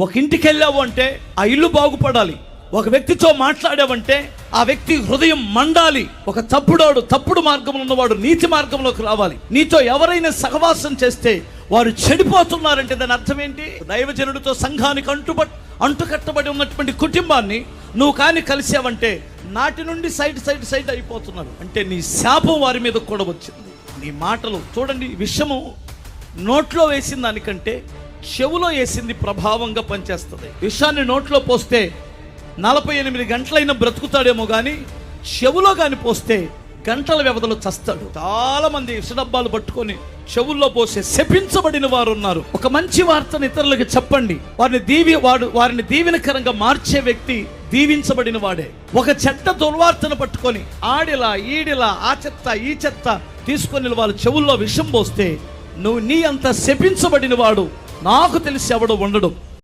ఒక ఇంటికి వెళ్ళావు అంటే ఆ ఇల్లు బాగుపడాలి. ఒక వ్యక్తితో మాట్లాడావంటే ఆ వ్యక్తి హృదయం మండాలి. ఒక తప్పుడు మార్గంలో ఉన్నవాడు నీతి మార్గంలోకి రావాలి. నీతో ఎవరైనా సహవాసం చేస్తే వారు చెడిపోతున్నారంటే దాని అర్థం ఏంటి? దైవజనుడితో సంఘానికి అంటుకట్టబడి ఉన్నటువంటి కుటుంబాన్ని నువ్వు కానీ కలిసావంటే నాటి నుండి సైడ్ అయిపోతున్నారు అంటే నీ శాపం వారి మీద కూడా వచ్చింది. నీ మాటలు చూడండి, విషము నోట్లో వేసిన దానికంటే చెవులో వేసింది ప్రభావంగా పనిచేస్తుంది. విషాన్ని నోట్లో పోస్తే 48 గంటలైనా బ్రతుకుతాడేమో కానీ చెవులో కానీ పోస్తే గంటల వ్యవధిలో చస్తాడు. చాలా మంది విషడబ్బాలు పట్టుకొని చెవుల్లో పోసే శపించబడిన వారు ఉన్నారు. ఒక మంచి వార్తను ఇతరులకు చెప్పండి. వారిని దీవెనకరంగా మార్చే వ్యక్తి దీవించబడిన వాడే. ఒక చెడ్డ దుర్వార్తను పట్టుకొని ఆడిలా ఈడిలా ఆ చెత్త ఈ చెత్త తీసుకొని వాళ్ళ చెవుల్లో విషం పోస్తే నీ అంత శపించబడిన వాడు నాకు తెలిసి ఎవడో ఉండడు.